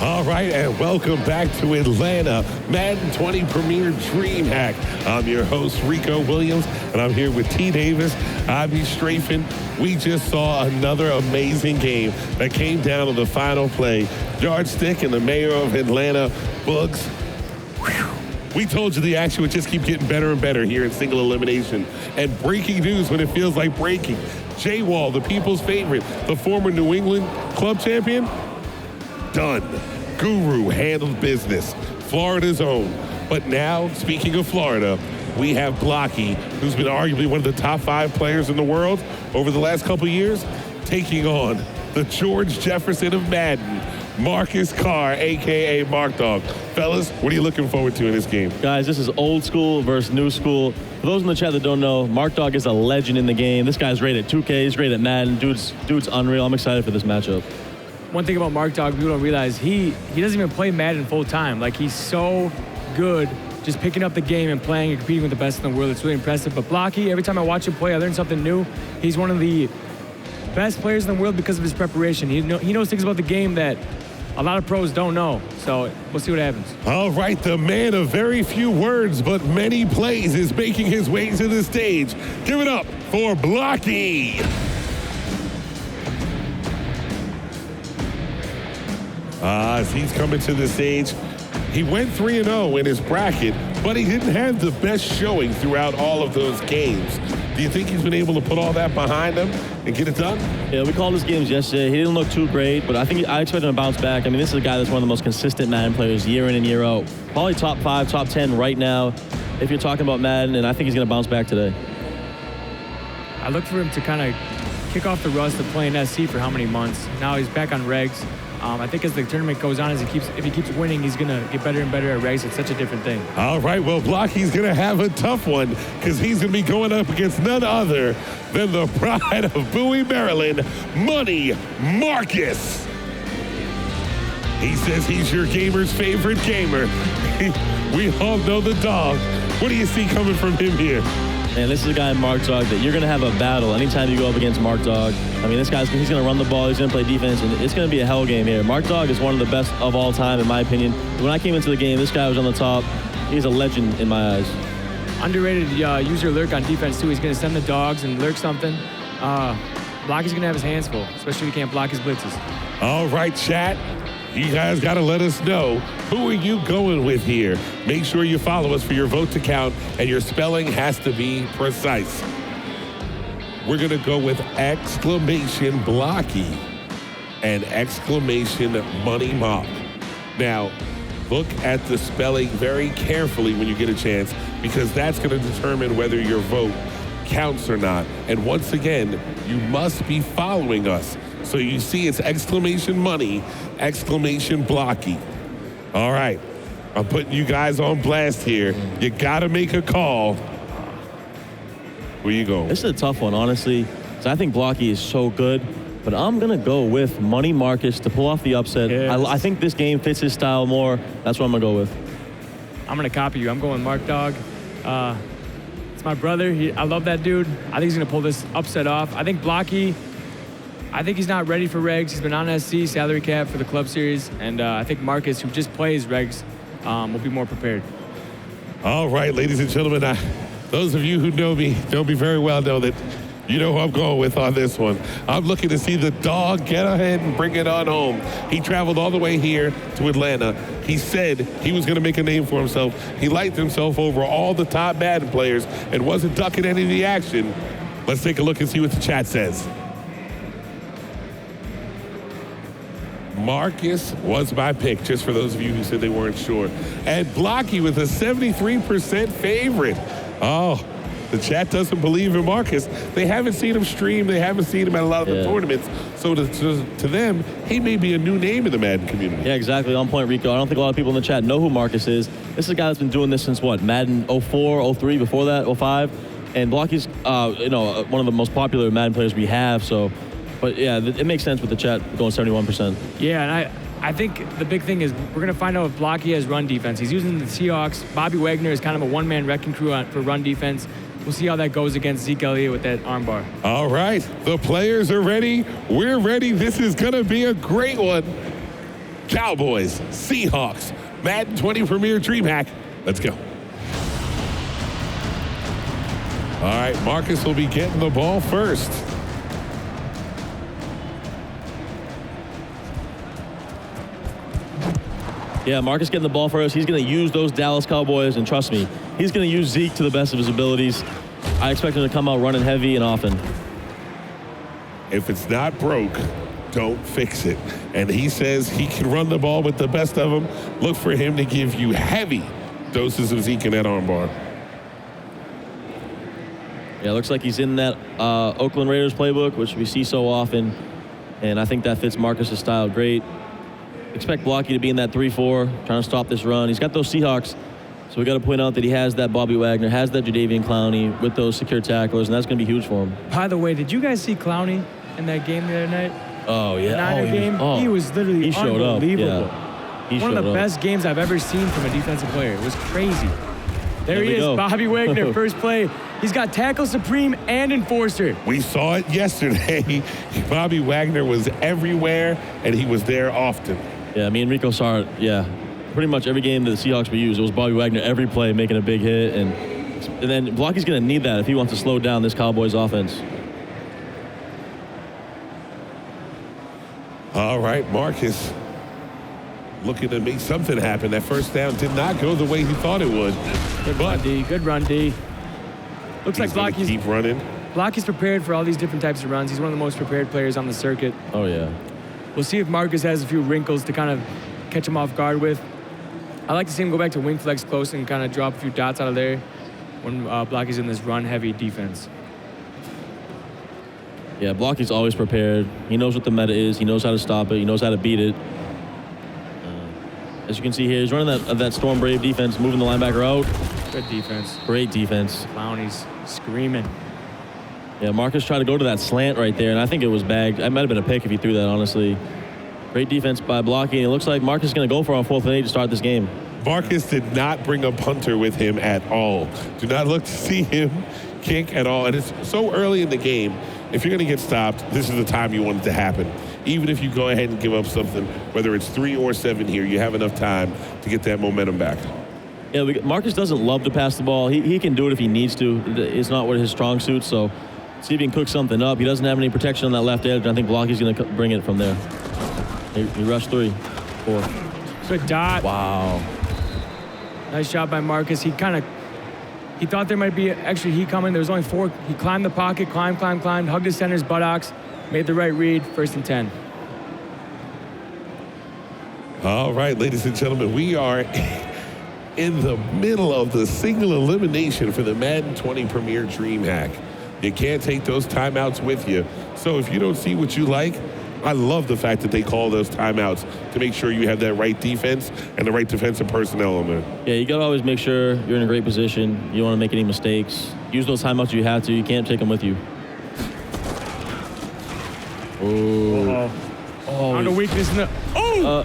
All right, and welcome back to Atlanta, Madden 20 Premier DreamHack. I'm your host, Rico Williams, and I'm here with T. Davis, Ivy Strafin. We just saw another amazing game that came down to the final play. Yardstick and the mayor of Atlanta, Bugs. We told you the action would just keep getting better and better here in single elimination. And breaking news when it feels like breaking. Jay Wall, the people's favorite, the former New England club champion, done. Guru handled business. Florida's own. But now, speaking of Florida, we have Blocky, who's been arguably one of the top 5 players in the world over the last couple of years, taking on the George Jefferson of Madden, Marcus Carr, a.k.a. Mark Dog. Fellas, what are you looking forward to in this game? Guys, this is old school versus new school. For those in the chat that don't know, Mark Dog is a legend in the game. This guy's great at 2K, he's great at Madden. Dude's unreal. I'm excited for this matchup. One thing about Mark Dog, people don't realize, he doesn't even play Madden full time. Like, he's so good just picking up the game and playing and competing with the best in the world. It's really impressive. But Blocky, every time I watch him play, I learn something new. He's one of the best players in the world because of his preparation. He knows things about the game that a lot of pros don't know. So we'll see what happens. All right, the man of very few words but many plays is making his way to the stage. Give it up for Blocky. As he's coming to the stage, he went 3-0 in his bracket, but he didn't have the best showing throughout all of those games. Do you think he's been able to put all that behind him and get it done? Yeah, we called his games yesterday. He didn't look too great, but I expect him to bounce back. I mean, this is a guy that's one of the most consistent Madden players year in and year out. Probably top 5, top 10 right now if you're talking about Madden, and I think he's going to bounce back today. I look for him to kind of kick off the rust of playing SC for how many months. Now he's back on regs. I think as the tournament goes on, if he keeps winning, he's going to get better and better at regs. It's such a different thing. All right, well, Blocky's going to have a tough one because he's going to be going up against none other than the pride of Bowie, Maryland, Money Marcus. He says he's your gamer's favorite gamer. We all know the dog. What do you see coming from him here? And this is a guy in Mark Dog that you're going to have a battle anytime you go up against Mark Dog. I mean, he's going to run the ball, he's going to play defense, and it's going to be a hell game here. Mark Dog is one of the best of all time, in my opinion. When I came into the game, this guy was on the top. He's a legend in my eyes. Underrated user lurk on defense, too. He's going to send the dogs and lurk something. Blocky's going to have his hands full, especially if he can't block his blitzes. All right, chat. You guys got to let us know, who are you going with here? Make sure you follow us for your vote to count, and your spelling has to be precise. We're going to go with exclamation Blocky and exclamation Money Mob. Now, look at the spelling very carefully when you get a chance, because that's going to determine whether your vote counts or not. And once again, you must be following us. So you see it's exclamation Money, exclamation Blocky. All right, I'm putting you guys on blast here. You got to make a call. Where you going? This is a tough one, honestly. So I think Blocky is so good, but I'm going to go with Money Marcus to pull off the upset. Yes. I think this game fits his style more. That's what I'm going to go with. I'm going to copy you. I'm going Mark Dog. It's my brother. I love that dude. I think he's going to pull this upset off. I think Blocky, I think he's not ready for regs. He's been on SC, salary cap for the club series. And I think Marcus, who just plays regs, will be more prepared. All right, ladies and gentlemen, those of you who know me very well know that you know who I'm going with on this one. I'm looking to see the dog get ahead and bring it on home. He traveled all the way here to Atlanta. He said he was going to make a name for himself. He liked himself over all the top Madden players and wasn't ducking any of the action. Let's take a look and see what the chat says. Marcus was my pick, just for those of you who said they weren't sure. And Blocky with a 73% favorite. Oh, the chat doesn't believe in Marcus. They haven't seen him stream. They haven't seen him at a lot of the tournaments. So to them, he may be a new name in the Madden community. Yeah, exactly. On point, Rico. I don't think a lot of people in the chat know who Marcus is. This is a guy that's been doing this since, what, Madden 04, 03, before that, 05. And Blocky's, one of the most popular Madden players we have. So, but yeah, it makes sense with the chat going 71%. Yeah, and I think the big thing is we're going to find out if Blocky has run defense. He's using the Seahawks. Bobby Wagner is kind of a one-man wrecking crew for run defense. We'll see how that goes against Zeke Elliott with that armbar. All right, the players are ready. We're ready. This is going to be a great one. Cowboys, Seahawks, Madden 20 Premier DreamHack. Let's go. All right, Marcus will be getting the ball first. Yeah, Marcus getting the ball first. He's going to use those Dallas Cowboys, and trust me, he's going to use Zeke to the best of his abilities. I expect him to come out running heavy and often. If it's not broke, don't fix it. And he says he can run the ball with the best of them. Look for him to give you heavy doses of Zeke in that armbar. Yeah, looks like he's in that Oakland Raiders playbook, which we see so often. And I think that fits Marcus's style great. Expect Blocky to be in that 3-4, trying to stop this run. He's got those Seahawks, so we got to point out that he has that Bobby Wagner, has that Jadeveon Clowney with those secure tacklers, and that's going to be huge for him. By the way, did you guys see Clowney in that game the other night? Oh, yeah. The Niner game? He was literally unbelievable. Yeah. He One of the best games I've ever seen from a defensive player. It was crazy. There he is, Bobby Wagner, first play. He's got tackle supreme and enforcer. We saw it yesterday. Bobby Wagner was everywhere, and he was there often. Yeah, me and Rico saw it, pretty much every game that the Seahawks were used, it was Bobby Wagner every play making a big hit. And then Blocky's going to need that if he wants to slow down this Cowboys offense. All right, Marcus looking to make something happen. That first down did not go the way he thought it would. Good run, D. Good run, D. Looks like Blocky's keep running. Blocky's prepared for all these different types of runs. He's one of the most prepared players on the circuit. Oh, yeah. We'll see if Marcus has a few wrinkles to kind of catch him off guard with. I like to see him go back to wing flex close and kind of drop a few dots out of there when Blocky's in this run-heavy defense. Yeah, Blocky's always prepared. He knows what the meta is. He knows how to stop it. He knows how to beat it. As you can see here, he's running that Storm Brave defense, moving the linebacker out. Good defense. Great defense. Clowney's screaming. Yeah, Marcus tried to go to that slant right there, and I think it was bagged. It might have been a pick if he threw that, honestly. Great defense by Blocky, and it looks like Marcus is going to go for on 4th and 8 to start this game. Marcus did not bring a punter with him at all. Do not look to see him kick at all. And it's so early in the game. If you're going to get stopped, this is the time you want it to happen. Even if you go ahead and give up something, whether it's 3 or 7 here, you have enough time to get that momentum back. Yeah, Marcus doesn't love to pass the ball. He can do it if he needs to. It's not what his strong suit, so see if he can cook something up. He doesn't have any protection on that left edge, and I think Blocky's going to bring it from there. He rushed 3, 4. Good dot. Wow. Nice job by Marcus. He thought there might be extra heat coming. There was only 4. He climbed the pocket, climbed, hugged his center's buttocks, made the right read, 1st and 10. All right, ladies and gentlemen, we are in the middle of the single elimination for the Madden 20 Premier DreamHack. You can't take those timeouts with you. So if you don't see what you like, I love the fact that they call those timeouts to make sure you have that right defense and the right defensive personnel on there. Yeah, you got to always make sure you're in a great position. You don't want to make any mistakes. Use those timeouts you have to. You can't take them with you. On the weakness in the... Oh!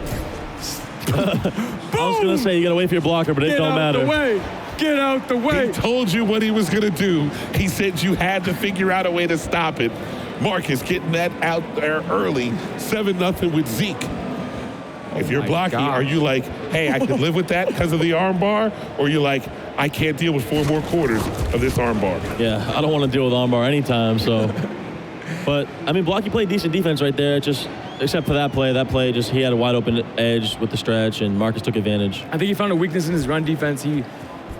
I was going to say you got to wait for your blocker, but it don't matter. Get out the way. He told you what he was going to do. He said you had to figure out a way to stop it. Marcus getting that out there early, 7-0 with Zeke. If you're Blocky, are you like, hey, I can live with that because of the arm bar? Or you like, I can't deal with 4 more quarters of this arm bar? Yeah, I don't want to deal with arm bar anytime, so. But, I mean, Blocky played decent defense right there, just except for that play, just he had a wide open edge with the stretch, and Marcus took advantage. I think he found a weakness in his run defense. He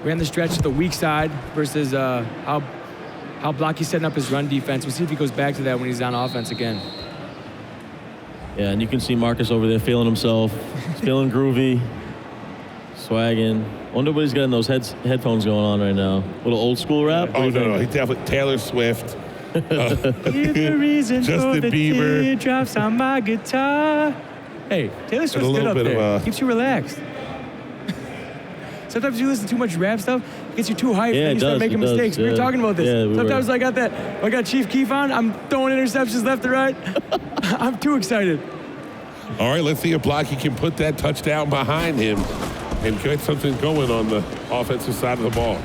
ran the stretch to the weak side versus how Blocky's setting up his run defense. We'll see if he goes back to that when he's on offense again. Yeah, and you can see Marcus over there feeling himself. He's feeling groovy, swagging. Wonder what he's got in those headphones going on right now. Little old school rap? Oh, no, he definitely Taylor Swift. Here's the reason Justin for the Bieber. teardrops on my guitar. Hey, Taylor Swift's good up there. Keeps you relaxed. Sometimes you listen to too much rap stuff, it gets you too hyped, and you start making mistakes. We were talking about this. Yeah, Sometimes I got Chief Keef on, I'm throwing interceptions left and right. I'm too excited. All right, let's see if Blocky can put that touchdown behind him and get something going on the offensive side of the ball.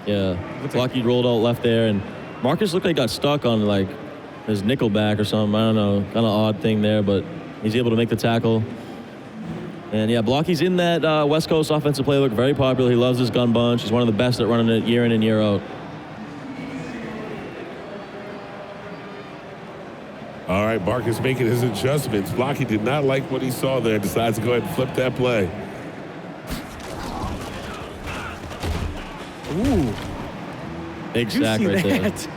Yeah, Blocky rolled out left there, and Marcus looked like he got stuck on, like, his nickel back or something. I don't know, kind of odd thing there, but he's able to make the tackle. And yeah, Blocky's in that West Coast offensive playbook, very popular. He loves his gun bunch. He's one of the best at running it year in and year out. All right, Marcus making his adjustments. Blocky did not like what he saw there. Decides to go ahead and flip that play. Ooh. Big Did you sack see right there. that?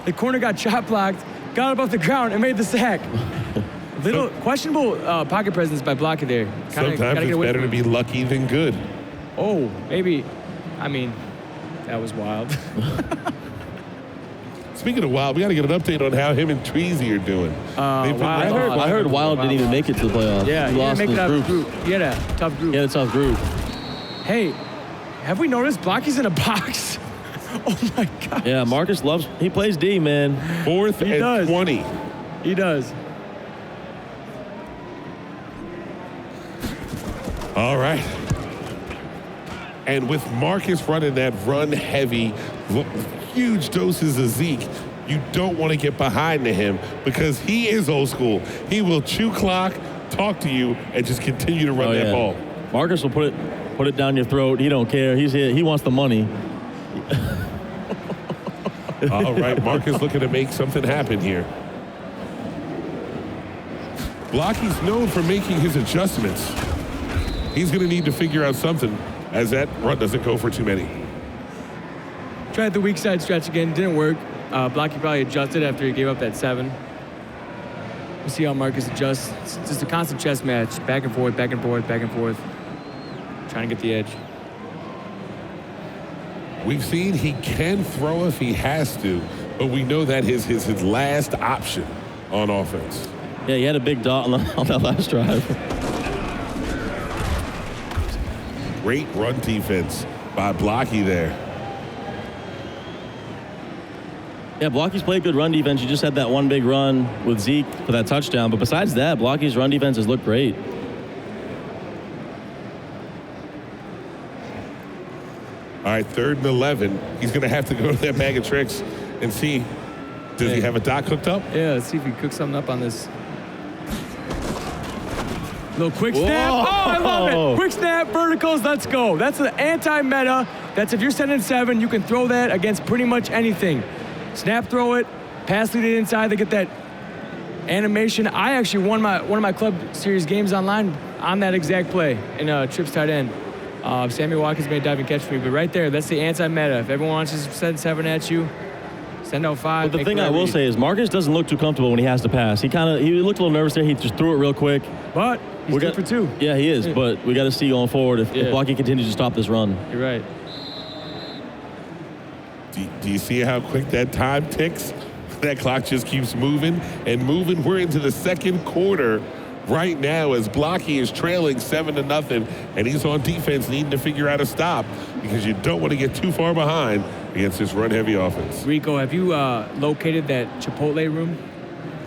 The corner got chop blocked, got above the ground, and made the sack. Little questionable pocket presence by Blocky there. Sometimes it's better to be lucky than good. Oh, maybe. I mean, that was wild. Speaking of Wild, we got to get an update on how him and Treasy are doing. I heard Wild didn't even make it to the playoffs. Yeah, he lost didn't make his it out group. of group. He had a tough group. He had a tough group. Hey, have we noticed Blocky's in a box? Oh my God. Yeah, Marcus loves. He plays D, man. 4th and does. 20. He does. All right. And with Marcus running that run-heavy, huge doses of Zeke, you don't want to get behind to him because he is old school. He will chew clock, talk to you, and just continue to run that ball. Marcus will put it down your throat. He don't care. He's here. He wants the money. All right, Marcus looking to make something happen here. Blocky's known for making his adjustments. He's going to need to figure out something as that run doesn't go for too many. Tried the weak side stretch again, didn't work. Blocky probably adjusted after he gave up that 7. We'll see how Marcus adjusts. It's just a constant chess match, back and forth, back and forth, back and forth. Trying to get the edge. We've seen he can throw if he has to, but we know that is his last option on offense. Yeah, he had a big dot on that last drive. Great run defense by Blocky there. Yeah, Blocky's played good run defense. You just had that one big run with Zeke for that touchdown. But besides that, Blocky's run defense has looked great. All right, 3rd and 11. He's going to have to go to that bag of tricks and see, does he have a dot cooked up? Yeah, let's see if he cooks something up on this. Little quick snap. Whoa. Oh, I love it. Quick snap, verticals, let's go. That's the anti-meta. That's if you're sending 7, you can throw that against pretty much anything. Snap, throw it, pass lead it inside. They get that animation. I actually won one of my club series games online on that exact play in trips tight end. Sammy Watkins made a diving catch for me, but right there, that's the anti-meta. If everyone wants to send 7 at you, send out 5. But the thing I will say is Marcus doesn't look too comfortable when he has to pass. He looked a little nervous there. He just threw it real quick. But he's good for 2. Yeah, he is. But we got to see going forward if Blocky continues to stop this run. You're right. Do you see how quick that time ticks? That clock just keeps moving and moving. We're into the 2nd quarter right now as Blocky is trailing 7-0, and he's on defense needing to figure out a stop because you don't want to get too far behind against this run-heavy offense. Rico, have you located that Chipotle room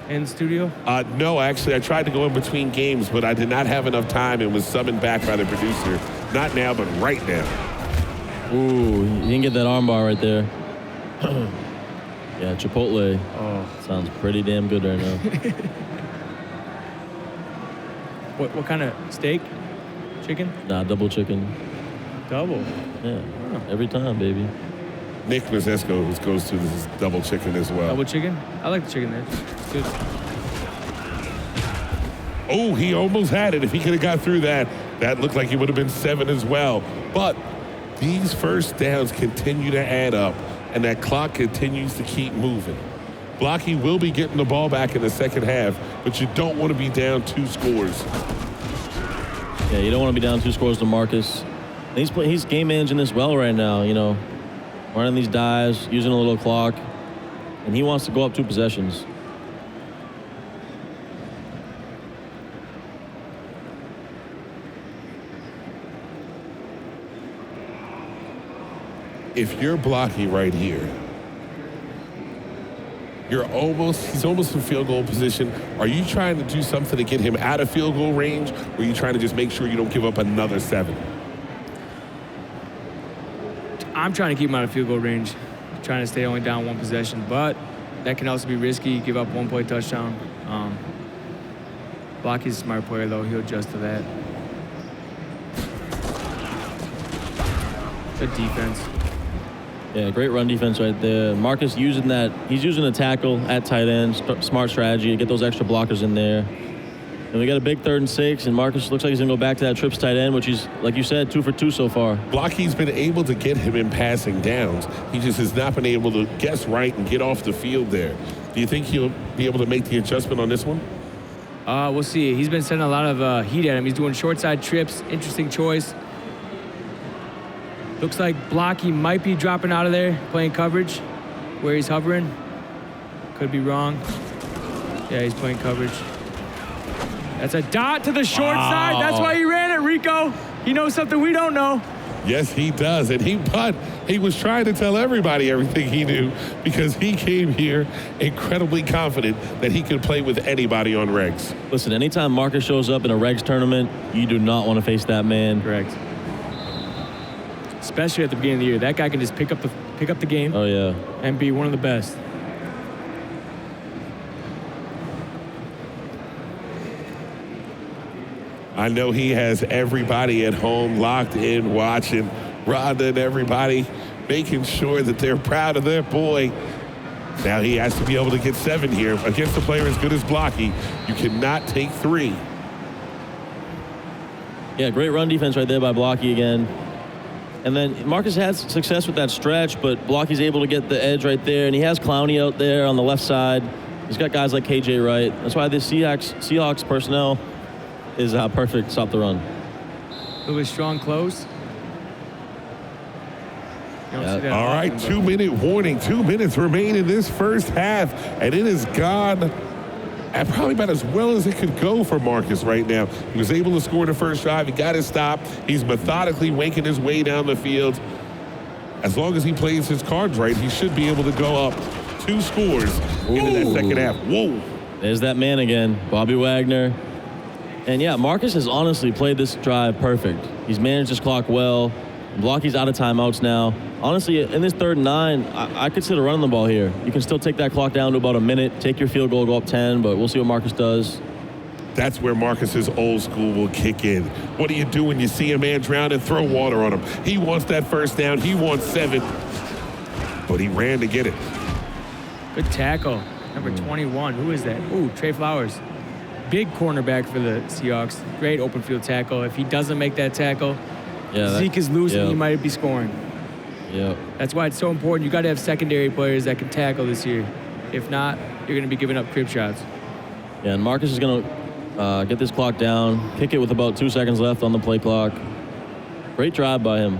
in the studio? No, actually, I tried to go in between games, but I did not have enough time and was summoned back by the producer. Not now, but right now. Ooh, you didn't get that armbar right there. Yeah, Chipotle. Oh. Sounds pretty damn good right now. What kind of steak? Chicken? Nah, double chicken. Double? Yeah, every time, baby. Nick Mazesco goes to this double chicken as well. Double chicken? I like the chicken there. It's good. Oh, he almost had it. If he could have got through that, that looked like he would have been 7 as well. But these first downs continue to add up, and that clock continues to keep moving. Blocky will be getting the ball back in the second half, but you don't want to be down 2 scores. Yeah, you don't want to be down 2 scores to Marcus. He's game managing this well right now, you know, running these dives, using a little clock, and he wants to go up 2 possessions. If you're Blocky right here, he's almost in field goal position. Are you trying to do something to get him out of field goal range, or are you trying to just make sure you don't give up another 7? I'm trying to keep him out of field goal range. Trying to stay only down 1 possession, but that can also be risky. Give up 1-point touchdown. Blocky's a smart player, though. He'll adjust to that. Good defense. Yeah, great run defense right there. Marcus using that. He's using a tackle at tight end. Smart strategy to get those extra blockers in there. And we got a big 3rd and 6, and Marcus looks like he's going to go back to that trips tight end, which he's, like you said, 2 for 2 so far. Blocky's been able to get him in passing downs. He just has not been able to guess right and get off the field there. Do you think he'll be able to make the adjustment on this one? We'll see. He's been sending a lot of heat at him. He's doing short side trips. Interesting choice. Looks like Blocky might be dropping out of there, playing coverage where he's hovering. Could be wrong. Yeah, he's playing coverage. That's a dot to the short side. That's why he ran it, Rico. He knows something we don't know. Yes, he does. And he was trying to tell everybody everything he knew because he came here incredibly confident that he could play with anybody on regs. Listen, anytime Marcus shows up in a regs tournament, you do not want to face that man. Correct. Especially at the beginning of the year. That guy can just pick up the game. Oh, yeah. And be one of the best. I know he has everybody at home locked in, watching. Rhonda and everybody making sure that they're proud of their boy. Now he has to be able to get 7 here. Against a player as good as Blocky, you cannot take 3. Yeah, great run defense right there by Blocky again. And then Marcus has success with that stretch, but Blocky's able to get the edge right there. And he has Clowney out there on the left side. He's got guys like KJ Wright. That's why this Seahawks personnel is perfect stop the run. A little bit strong close. All right, 2-minute warning. 2 minutes remain in this first half, and it is gone at probably about as well as it could go for Marcus right now. He was able to score the first drive. He got his stop. He's methodically making his way down the field. As long as he plays his cards right, he should be able to go up 2 scores in that second half. Whoa. There's that man again, Bobby Wagner. And yeah, Marcus has honestly played this drive perfect. He's managed his clock well. Blocky's out of timeouts now. Honestly, in this 3rd and 9, I consider running the ball here. You can still take that clock down to about a minute, take your field goal, go up 10, but we'll see what Marcus does. That's where Marcus's old school will kick in. What do you do when you see a man drown and throw water on him? He wants that first down. He wants 7. But he ran to get it. Good tackle. Number 21. Who is that? Ooh, Trey Flowers. Big cornerback for the Seahawks. Great open field tackle. If he doesn't make that tackle, Zeke is losing. Yeah. He might be scoring. Yeah. That's why it's so important. You got to have secondary players that can tackle this year. If not, you're going to be giving up crib shots. Yeah, and Marcus is going to get this clock down, kick it with about 2 seconds left on the play clock. Great drive by him.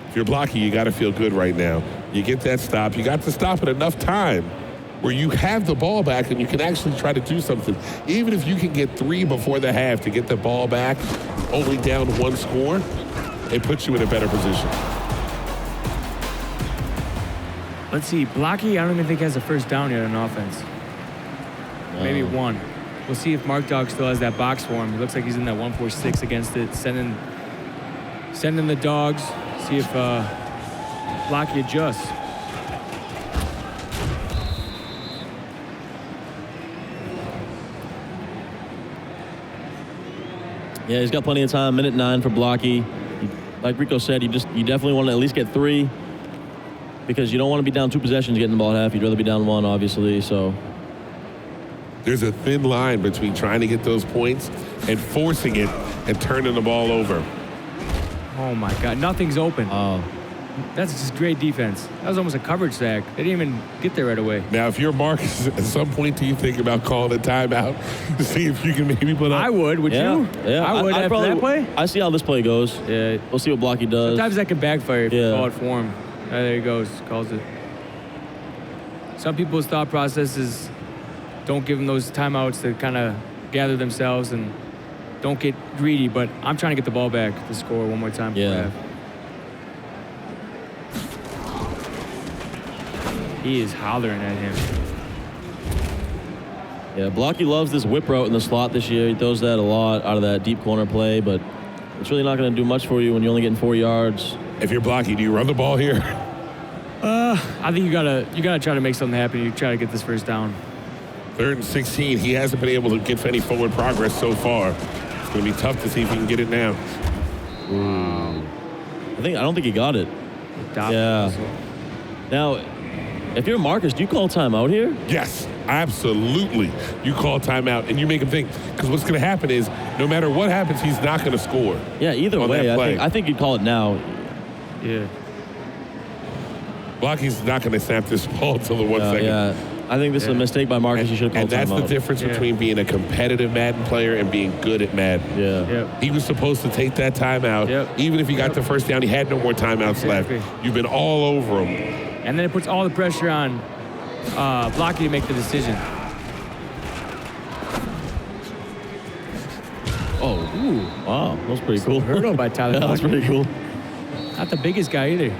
If you're Blocky, you got to feel good right now. You get that stop. You got to stop at enough time where you have the ball back and you can actually try to do something. Even if you can get 3 before the half to get the ball back, only down 1 score, it puts you in a better position. Let's see. Blocky, I don't even think has a first down yet on offense. Maybe 1. We'll see if Mark Dog still has that box for him. It looks like he's in that 1-4-6 against it, sending the dogs. See if Blocky adjusts. Yeah, he's got plenty of time. 1:09 for Blocky. Like Rico said, you definitely want to at least get 3 because you don't want to be down 2 possessions getting the ball at half. You'd rather be down 1, obviously. So there's a thin line between trying to get those points and forcing it and turning the ball over. Oh my God, nothing's open. Oh. That's just great defense. That was almost a coverage sack. They didn't even get there right away. Now, if you're Marcus, at some point do you think about calling a timeout to see if you can maybe put up? I would. Would you? Yeah. I would after that play. I see how this play goes. Yeah. We'll see what Blocky does. Sometimes that can backfire if you call it for him. There he goes. Calls it. Some people's thought process is don't give them those timeouts to kind of gather themselves and don't get greedy. But I'm trying to get the ball back to score one more time. Yeah. He is hollering at him. Yeah, Blocky loves this whip route in the slot this year. He throws that a lot out of that deep corner play, but it's really not going to do much for you when you're only getting 4 yards. If you're Blocky, do you run the ball here? I think you gotta try to make something happen. You try to get this first down. 3rd and 16. He hasn't been able to get any forward progress so far. It's going to be tough to see if he can get it now. I don't think he got it. Yeah. Now, if you're Marcus, do you call timeout here? Yes, absolutely. You call timeout and you make him think. Because what's going to happen is, no matter what happens, he's not going to score. Yeah, either way, I think you'd call it now. Yeah. Blocky's not going to snap this ball until the 1 second. Yeah. I think this is a mistake by Marcus. You should have called timeout. And that's the difference between being a competitive Madden player and being good at Madden. Yeah. Yep. He was supposed to take that timeout. Yep. Even if he got the first down, he had no more timeouts left. You've been all over him. And then it puts all the pressure on Blocky to make the decision. Oh, ooh. Wow. That was pretty cool. Hurdle by Tyler. That was pretty cool. Not the biggest guy either.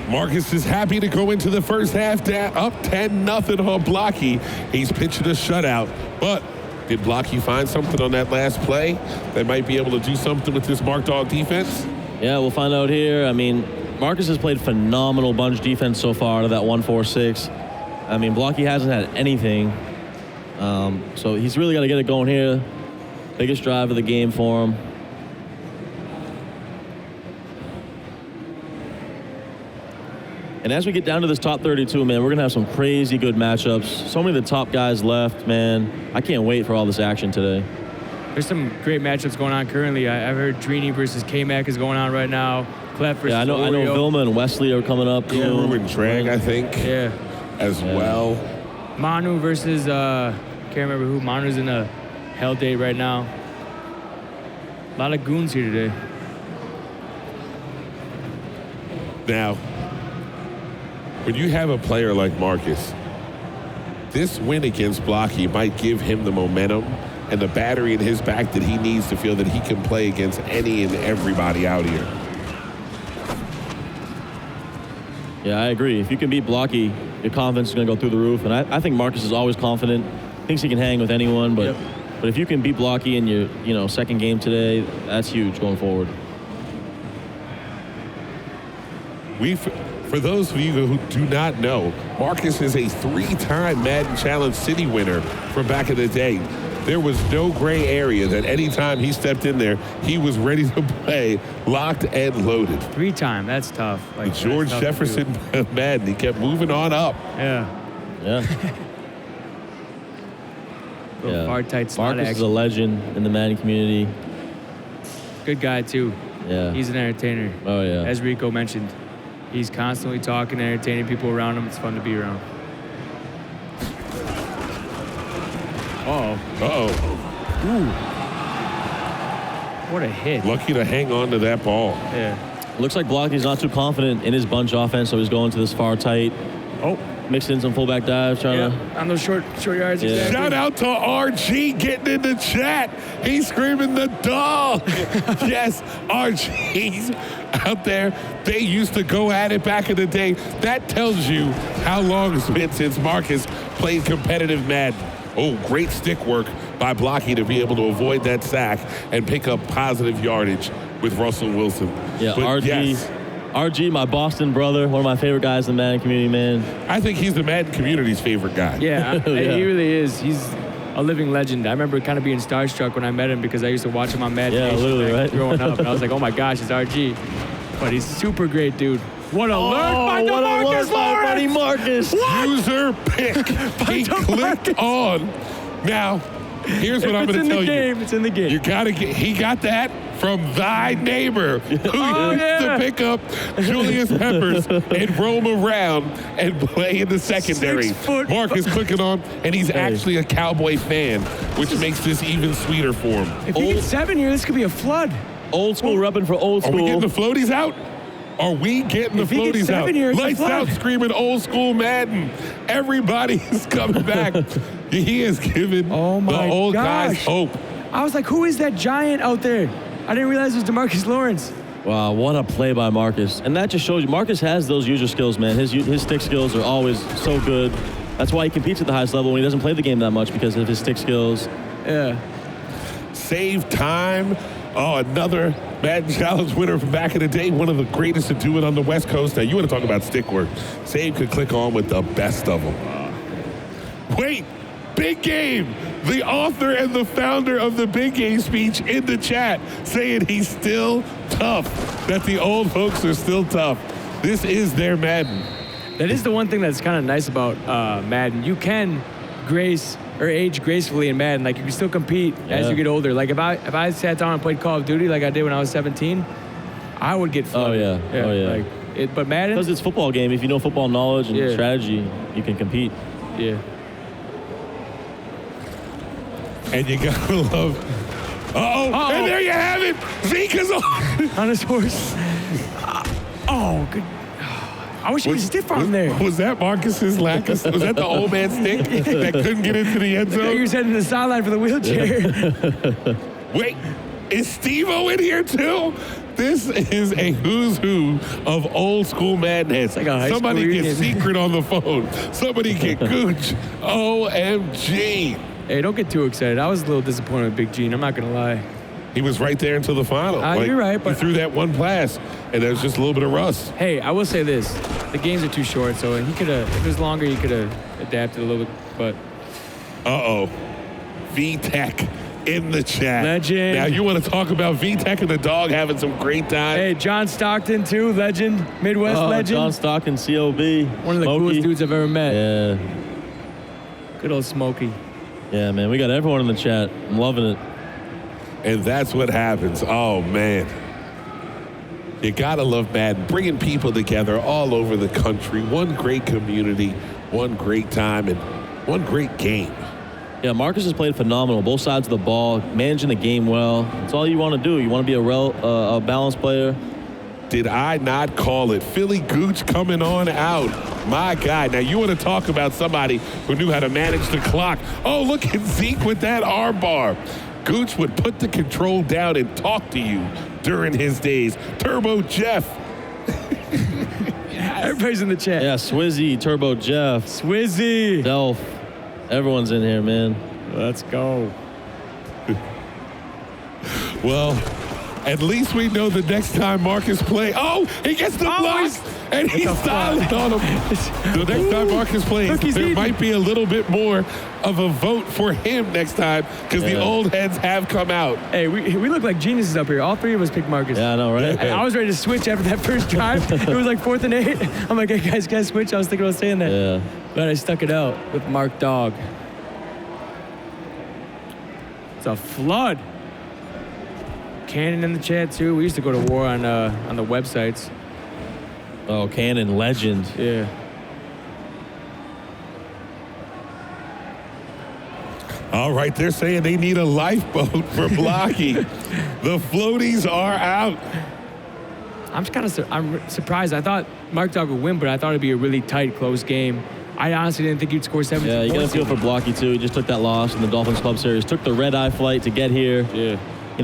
Marcus is happy to go into the first half up 10-0 on Blocky. He's pitching a shutout. But did Blocky find something on that last play that might be able to do something with this Mark Dog defense? Yeah, we'll find out here. I mean, Marcus has played phenomenal bunch defense so far out of that 1-4-6. I mean, Blocky hasn't had anything. So he's really got to get it going here. Biggest drive of the game for him. And as we get down to this top 32, man, we're going to have some crazy good matchups. So many of the top guys left, man. I can't wait for all this action today. There's some great matchups going on currently. I've heard Drini versus K-Mac is going on right now. Clef versus I know Vilma and Wesley are coming up. Guru and Drag, I think. Yeah. As well. Manu versus, can't remember who. Manu's in a hell date right now. A lot of goons here today. Now, when you have a player like Marcus, this win against Blocky might give him the momentum and the battery in his back that he needs to feel that he can play against any and everybody out here. Yeah, I agree. If you can beat Blocky, your confidence is going to go through the roof. And I think Marcus is always confident, thinks he can hang with anyone. But but if you can beat Blocky in your second game today, that's huge going forward. For those of you who do not know, Marcus is a 3-time Madden Challenge City winner from back in the day. There was no gray area that any time he stepped in there, he was ready to play, locked and loaded. 3-time, that's tough. Like George Jefferson Madden, he kept moving on up. Yeah. Yeah. Far tight slot Marcus action. is a legend in the Madden community. Good guy, too. Yeah. He's an entertainer. Oh, yeah. As Rico mentioned. He's constantly talking, entertaining people around him. It's fun to be around. Uh-oh. Ooh. What a hit. Lucky to hang on to that ball. Yeah. Looks like Blocky's not too confident in his bunch offense, so he's going to this far tight. Oh. Mixed in some fullback dives, trying to... On those short yards, exactly. Shout out to RG getting in the chat. He's screaming the dog. Yes, RG's out there. They used to go at it back in the day. That tells you how long it's been since Marcus played competitive Madden. Oh, great stick work by Blocky to be able to avoid that sack and pick up positive yardage with Russell Wilson. Yeah, but RG. Yes, RG, my Boston brother, one of my favorite guys in the Madden community, man. I think he's the Madden community's favorite guy. Yeah, he really is. He's a living legend. I remember kind of being starstruck when I met him because I used to watch him on Madden. Yeah, literally, right? Growing up, and I was like, oh my gosh, it's RG. But he's super great, dude. What a lurk by DeMarcus buddy Marcus. User pick. He clicked on. Now, here's what I'm going to tell you. It's in the game. You got to get. He got that from thy neighbor who used to pick up Julius Peppers and roam around and play in the secondary. 6 foot. Mark is clicking on, and he's actually a Cowboy fan, which makes this even sweeter for him. If he gets 7 here, this could be a flood. Old school repping for old school. Are we getting the floaties out? Are we getting the floaties out? Here, Lights out, screaming old school Madden. Everybody is coming back. He is giving the old guys hope. I was like, who is that giant out there? I didn't realize it was DeMarcus Lawrence. Wow, what a play by Marcus. And that just shows you, Marcus has those user skills, man. His stick skills are always so good. That's why he competes at the highest level when he doesn't play the game that much, because of his stick skills. Yeah. Save time Oh, another Madden Challenge winner from back in the day. One of the greatest to do it on the West Coast. Now, you want to talk about stick work. Same could click on with the best of them. Wait, Big Game. The author and the founder of the Big Game speech in the chat saying he's still tough. That the old folks are still tough. This is their Madden. That is the one thing that's kind of nice about Madden. You can age gracefully in Madden. Like, you can still compete as you get older. Like, if I sat down and played Call of Duty like I did when I was 17, I would get flooded. Oh, yeah. But Madden... Because it's a football game. If you know football knowledge and strategy, you can compete. Yeah. And you gotta love... And there you have it! Zeke is on his horse. Good... I wish he was stiff arm there. Was that Marcus's lack of... Was that the old man stick that couldn't get into the end zone? He was heading to the sideline for the wheelchair. Wait, is Steve-O in here too? This is a who's who of old school Madden heads. Like a Somebody get Secret on the phone. Somebody get Gooch. OMG. Hey, don't get too excited. I was a little disappointed with Big Gene. I'm not going to lie. He was right there until the final. You're right, but... He threw that one pass, and there was just a little bit of rust. Hey, I will say this. The games are too short, so he could have... If it was longer, he could have adapted a little bit, but... V-Tech in the chat. Legend. Now, you want to talk about V-Tech and the dog having some great time? Hey, John Stockton, too. Legend. Midwest legend. John Stockton, COB. One of the coolest dudes I've ever met. Yeah. Good old Smokey. Yeah, man. We got everyone in the chat. I'm loving it. And that's what happens. Oh, man. You gotta love Madden. Bringing people together all over the country. One great community, one great time, and one great game. Yeah, Marcus has played phenomenal. Both sides of the ball, managing the game well. That's all you want to do. You want to be a balanced player. Did I not call it? Philly Gooch coming on out. My God. Now, you want to talk about somebody who knew how to manage the clock. Oh, look at Zeke with that arm bar. Gooch would put the control down and talk to you during his days. Turbo Jeff. Everybody's in the chat. Yeah, Swizzy, Turbo Jeff. Swizzy. Delph. Everyone's in here, man. Let's go. Well, at least we know the next time Marcus plays. Oh, he gets the block, and he's silent on him. The next time Marcus plays, there might be a little bit more of a vote for him next time because the old heads have come out. Hey, we look like geniuses up here. All three of us picked Marcus. Yeah, I know, right? I was ready to switch after that first drive. It was like 4th and 8. I'm like, hey, guys, switch. I was thinking about saying that. Yeah. But I stuck it out with Mark Dog. It's a flood. Cannon in the chat, too. We used to go to war on the websites. Oh, Cannon, legend. Yeah. All right, they're saying they need a lifeboat for Blocky. The floaties are out. I'm surprised. I thought Mark Dog would win, but I thought it'd be a really tight, close game. I honestly didn't think he'd score 17 Yeah, you got to points. feel for Blocky, too. He just took that loss in the Dolphins Club Series. Took the red-eye flight to get here. Yeah.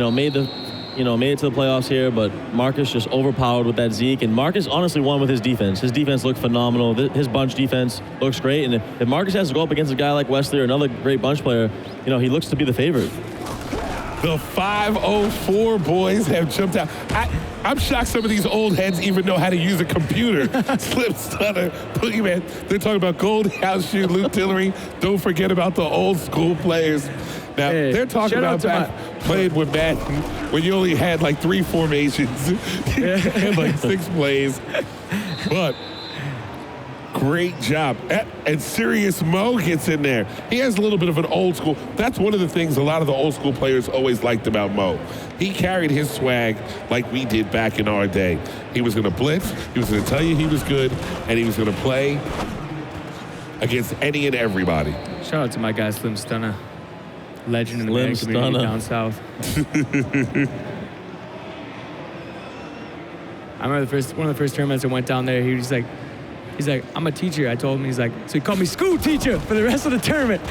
Made it to the playoffs here, but Marcus just overpowered with that Zeke. And Marcus honestly won with his defense. His defense looked phenomenal. His bunch defense looks great. And if Marcus has to go up against a guy like Wesley or another great bunch player, he looks to be the favorite. The 504 boys have jumped out. I'm shocked some of these old heads even know how to use a computer. Slip Stunner, Boogeyman. They're talking about Gold House Shoe, Luke Tillery. Don't forget about the old school players. Now, they're talking about playing with Madden when you only had like 3 formations and like 6 plays. But great job. And Serious Mo gets in there. He has a little bit of an old school. That's one of the things a lot of the old school players always liked about Mo. He carried his swag like we did back in our day. He was going to blitz. He was going to tell you he was good. And he was going to play against any and everybody. Shout out to my guy, Slim Stunner. Legend in the Slim Madden community Stunner. down south. I remember one of the first tournaments I went down there. He's like, I'm a teacher. I told him, he's like, so he called me school teacher for the rest of the tournament.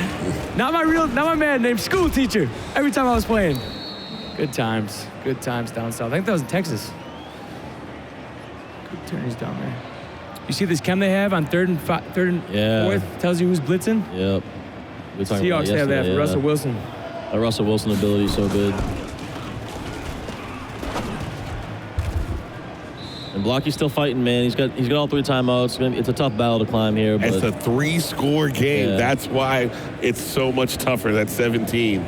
Not my man name, school teacher. Every time I was playing. Good times down south. I think that was in Texas. Good tourneys down there. You see this chem they have on third and fourth? Tells you who's blitzing? Yep. Seahawks have that for Russell Wilson. The Russell Wilson ability is so good. And Blocky's still fighting, man. He's got all 3 timeouts. It's a tough battle to climb here. But It's a 3-score game. Yeah. That's why it's so much tougher. That's 17.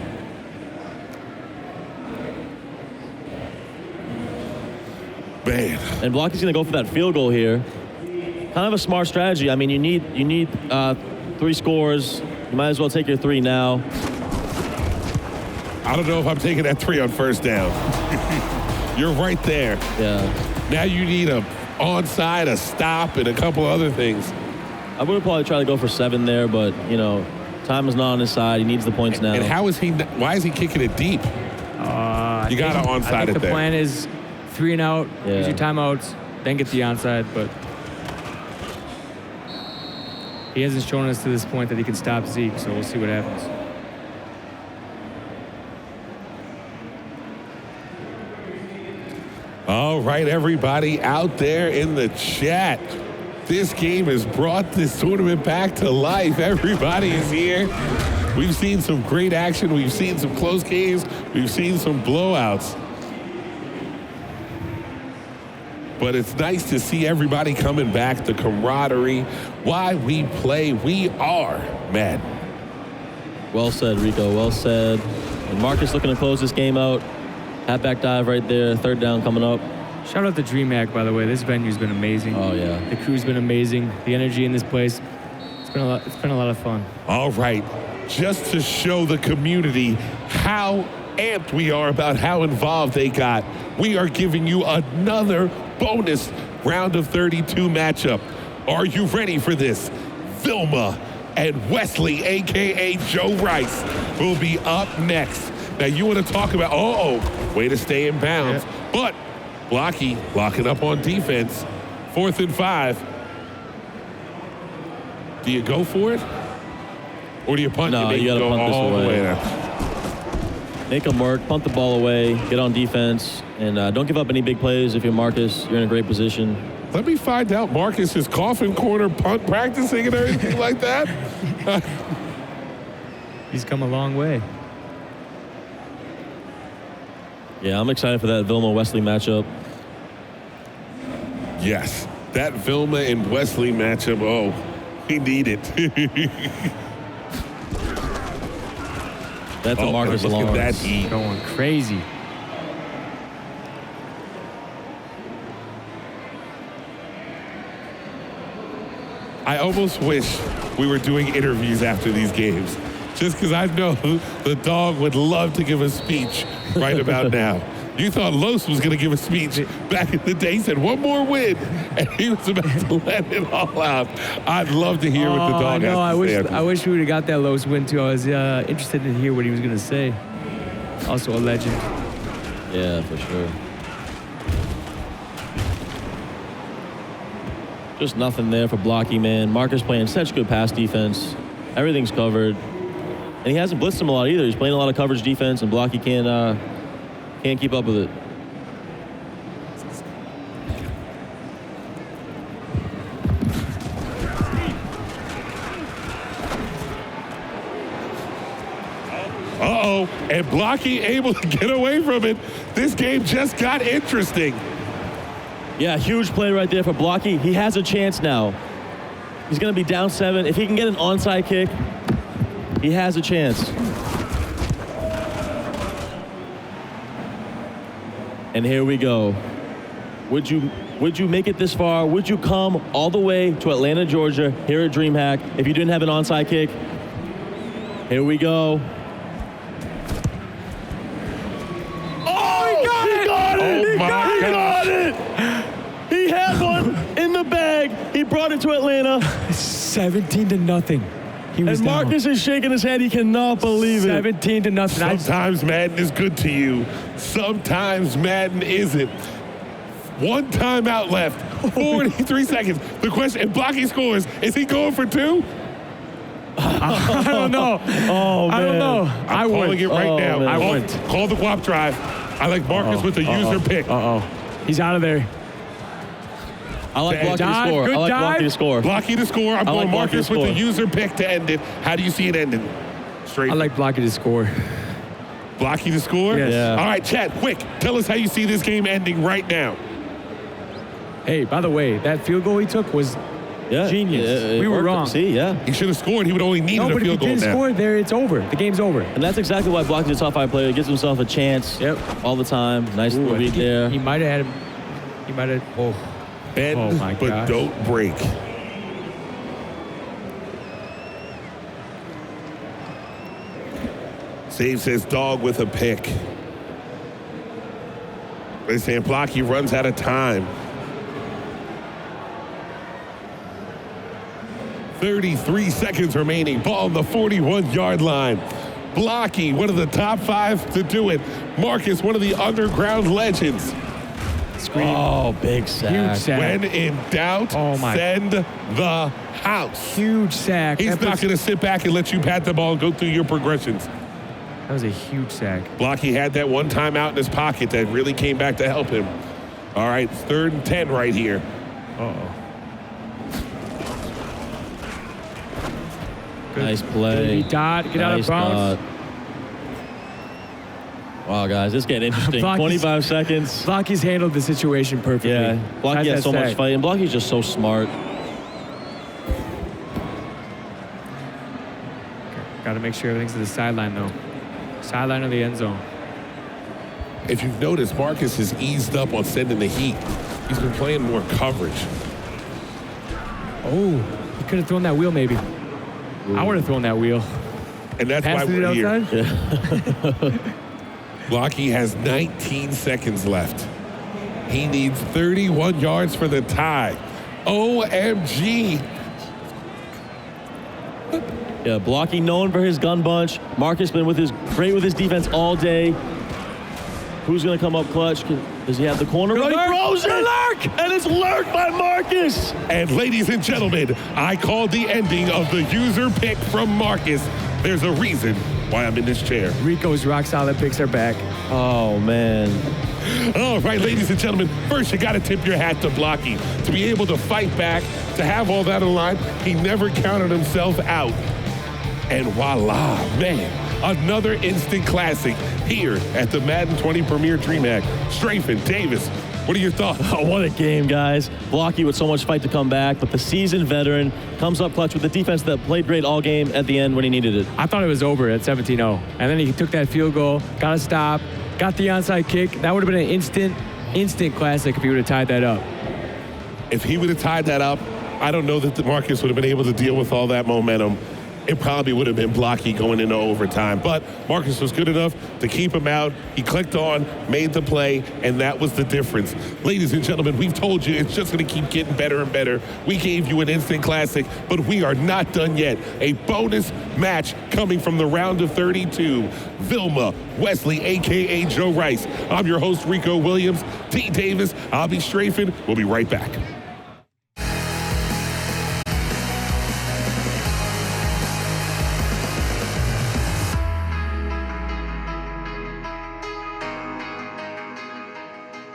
Man. And Blocky's going to go for that field goal here. Kind of a smart strategy. I mean, you need 3 scores. You might as well take your 3 now. I don't know if I'm taking that 3 on first down. You're right there. Yeah. Now you need a onside, a stop, and a couple other things. I would have probably tried to go for 7 there, but, you know, time is not on his side. He needs the points now. And why is he kicking it deep? You got to onside I think it the there. plan is 3 and out, use your timeouts, then get the onside, but he hasn't shown us to this point that he can stop Zeke, so we'll see what happens. All right, everybody out there in the chat. This game has brought this tournament back to life. Everybody is here. We've seen some great action. We've seen some close games. We've seen some blowouts. But it's nice to see everybody coming back, the camaraderie. Why we play, we are Madden. Well said, Rico. Well said. And Marcus looking to close this game out. Halfback dive right there. 3rd down coming up. Shout out to DreamHack, by the way. This venue's been amazing. Oh, yeah. The crew's been amazing. The energy in this place, it's been a lot of fun. All right, just to show the community how amped we are about how involved they got, we are giving you another bonus round of 32 matchup. Are you ready for this? Vilma and Wesley, a.k.a. Joe Rice, will be up next. Now, you want to talk about, way to stay in bounds. Yeah. But Blocky locking up on defense. 4th and 5. Do you go for it? Or do you punt? No, you got to punt this away. Now. Make them work, punt the ball away, get on defense, and don't give up any big plays. If you're Marcus, you're in a great position. Let me find out Marcus is coffin corner punt practicing and everything like that. He's come a long way. Yeah, I'm excited for that Vilma-Wesley matchup. Yes, that Vilma and Wesley matchup, we need it. That's a Marcus look Lawrence. at that heat. Going crazy. I almost wish we were doing interviews after these games, just because I know the dog would love to give a speech right about now. You thought Los was going to give a speech back in the day. He said, one more win, and he was about to let it all out. I'd love to hear what the dog has to say. I wish we would have got that Los win, too. I was interested to hear what he was going to say. Also a legend. Yeah, for sure. Just nothing there for Blocky, man. Marcus playing such good pass defense. Everything's covered. And he hasn't blitzed him a lot either. He's playing a lot of coverage defense, and Blocky can't keep up with it. And Blocky able to get away from it. This game just got interesting. Yeah, huge play right there for Blocky. He has a chance now. He's going to be down 7. If he can get an onside kick, he has a chance. And here we go. Would you make it this far? Would you come all the way to Atlanta, Georgia, here at DreamHack if you didn't have an onside kick? Here we go. He got it! He had one in the bag. He brought it to Atlanta. 17-0. He was and Marcus is shaking his head. He cannot believe it. 17-0. Sometimes Madden is good to you. Sometimes Madden isn't. 1 timeout left. 43 seconds. The question, if Blocky scores, is he going for 2? I don't know. Oh, man. I don't know. I'm calling it right now. Man. I wouldn't. Call the guap drive. I like Marcus with the user pick. He's out of there. I like Blocky to score. Good I like dive. Blocky to score. Blocky to score. I'm going like Blocky Marcus to with the score. user pick to end it. How do you see it ending? Straight. I like Blocky to score. Blocky to score? Yes. Yeah. All right, Chad, quick. Tell us how you see this game ending right now. Hey, by the way, that field goal he took was genius. We were wrong. See, He should have scored. He would only need a field goal now. But if he didn't score there, it's over. The game's over. And that's exactly why Blocky's a top 5 player. He gives himself a chance all the time. Nice little beat there. He might have had him. He might have. Bend, my but gosh. don't break. Saves his dog with a pick. They're saying Blocky runs out of time. 33 seconds remaining. Ball on the 41-yard line. Blocky, one of the top 5 to do it. Marcus, one of the underground legends. Oh, big sack. Huge sack. When in doubt, send the house. Huge sack. He's not going to sit back and let you pat the ball and go through your progressions. That was a huge sack. Blocky had that one timeout in his pocket that really came back to help him. All right, 3rd and 10 right here. Uh-oh. Nice play. Get out of bounds. Wow, guys, this is getting interesting. 25 seconds. Blocky's handled the situation perfectly. Yeah, Blocky has so much fight, and Blocky's just so smart. Got to make sure everything's to the sideline, though. Sideline of the end zone. If you've noticed, Marcus has eased up on sending the heat. He's been playing more coverage. Oh, he could have thrown that wheel, maybe. I would have thrown that wheel. And that's why we're here. Yeah. Blocky has 19 seconds left. He needs 31 yards for the tie. OMG. Yeah, Blocky known for his gun bunch. Marcus been great with his defense all day. Who's going to come up clutch? Does he have the corner? He throws it! And it's lurked by Marcus! And ladies and gentlemen, I called the ending of the user pick from Marcus. There's a reason why I'm in this chair. Rico's rock solid picks are back. Oh, man. All right, ladies and gentlemen, first you got to tip your hat to Blocky. To be able to fight back, to have all that in line, he never counted himself out. And voila, man. Another instant classic here at the Madden 20 Premier DreamHack. Strafen, Davis, what are your thoughts? Oh, what a game, guys. Blocky with so much fight to come back, but the seasoned veteran comes up clutch with the defense that played great all game at the end when he needed it. I thought it was over at 17-0. And then he took that field goal, got a stop, got the onside kick. That would have been an instant classic if he would have tied that up. If he would have tied that up, I don't know that the Marcus would have been able to deal with all that momentum. It probably would have been Blocky going into overtime. But Marcus was good enough to keep him out. He clicked on, made the play, and that was the difference. Ladies and gentlemen, we've told you it's just going to keep getting better and better. We gave you an instant classic, but we are not done yet. A bonus match coming from the round of 32. Vilma Wesley, a.k.a. Joe Rice. I'm your host, Rico Williams. T. Davis, I'll be Strafen. We'll be right back.